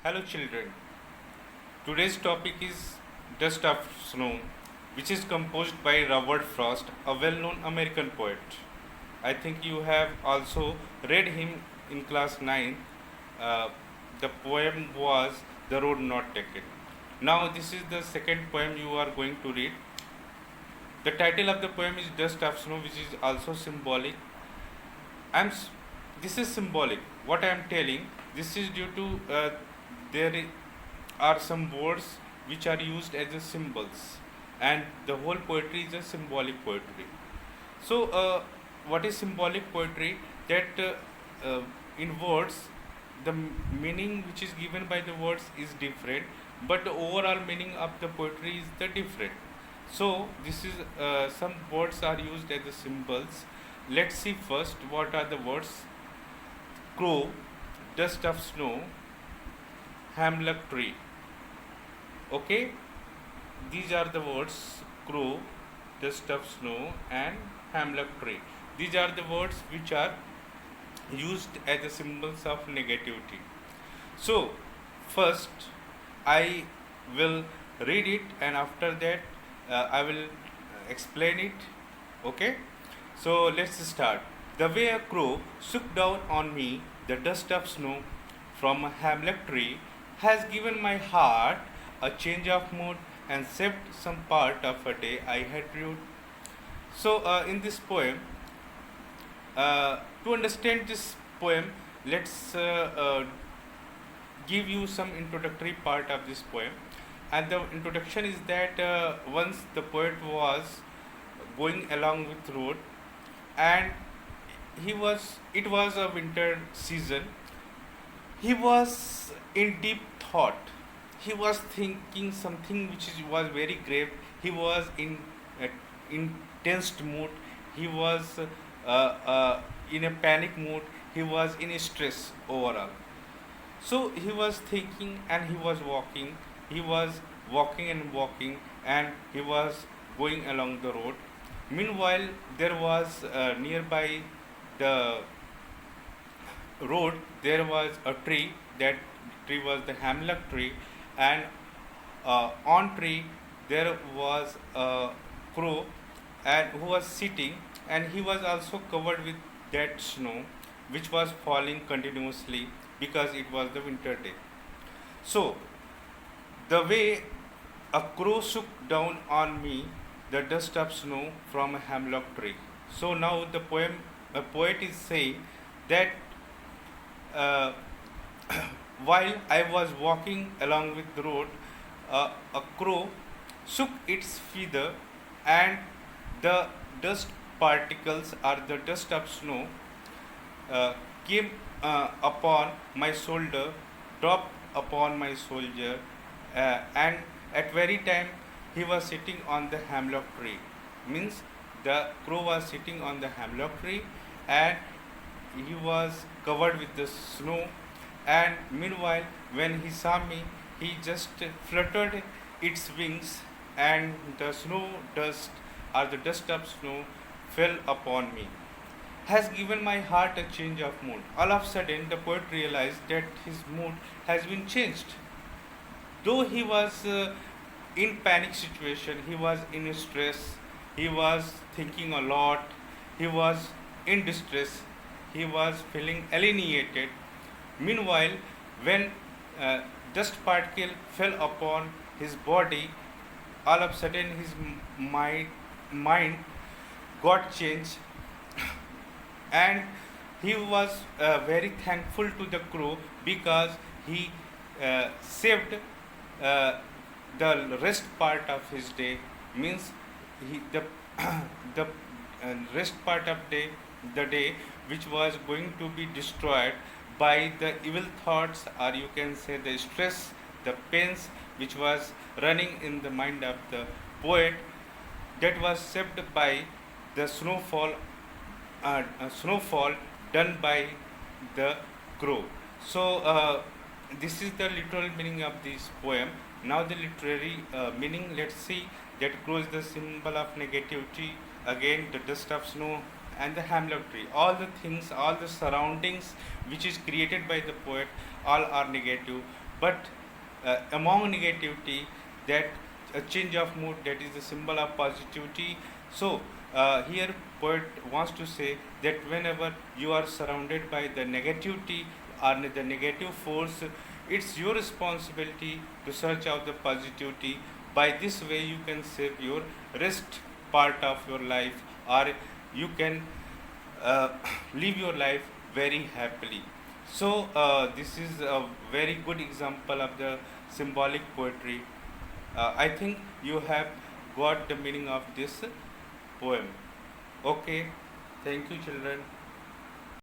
Hello, children. Today's topic is Dust of Snow, which is composed by Robert Frost, a well known American poet. I think you have also read him in class 9. Uh, the poem was The Road Not Taken. Now, this is the second poem you are going to read. The title of the poem is Dust of Snow, which is also symbolic. This is symbolic. What I am telling, this is due to there are some words which are used as the symbols, and the whole poetry is a symbolic poetry. So, what is symbolic poetry? That in words, the meaning which is given by the words is different, but the overall meaning of the poetry is the different. So, this is some words are used as the symbols. Let's see first what are the words: crow, dust of snow, hemlock tree. Okay, these are the words: crow, dust of snow, and hemlock tree. These are the words which are used as the symbols of negativity. So, first I will read it, and after that I will explain it. Okay, so let's start. The way a crow shook down on me the dust of snow from a hemlock tree has given my heart a change of mood and saved some part of a day I had rued. So, in this poem, to understand this poem, let's give you some introductory part of this poem. And the introduction is that once the poet was going along with road, and it was a winter season. He was in deep thought. He was thinking something was very grave. He was in intense mood. He was in a panic mood. He was in stress overall. So he was thinking and he was walking. He was walking and walking, and he was going along the road. Meanwhile, there was nearby the road, there was a tree. That tree was the hemlock tree, and on tree there was a crow, and who was sitting, and he was also covered with that snow which was falling continuously because it was the winter day. So, the way a crow shook down on me the dust of snow from a hemlock tree. So now a poet is saying that uh, while I was walking along with the road, a crow shook its feather, and the dust particles or the dust of snow came upon my shoulder, dropped upon my shoulder, and at very time he was sitting on the hemlock tree. Means the crow was sitting on the hemlock tree, and he was covered with the snow. And meanwhile, when he saw me, he just fluttered its wings, and the snow dust or the dust of snow fell upon me. Has given my heart a change of mood. All of a sudden, the poet realized that his mood has been changed. Though he was in panic situation, he was in stress, he was thinking a lot, he was in distress, he was feeling alienated. Meanwhile, when dust particle fell upon his body, all of a sudden his mind got changed, and he was very thankful to the crow because he saved uh, the rest part of his day. Means the the rest part of the day which was going to be destroyed by the evil thoughts, or you can say the stress, the pains which was running in the mind of the poet, that was saved by the snowfall done by the crow. So, this is the literal meaning of this poem. Now, the literary meaning, let's see. That crow is the symbol of negativity. Again, the dust of snow and the hemlock tree. All the things, all the surroundings which is created by the poet, all are negative. but among negativity, that a change of mood, that is the symbol of positivity. So here poet wants to say that whenever you are surrounded by the negativity or the negative force, it's your responsibility to search out the positivity. By this way you can save your rest part of your life, or you can uh, live your life very happily. So this is a very good example of the symbolic poetry. I think you have got the meaning of this poem. Okay, thank you, children.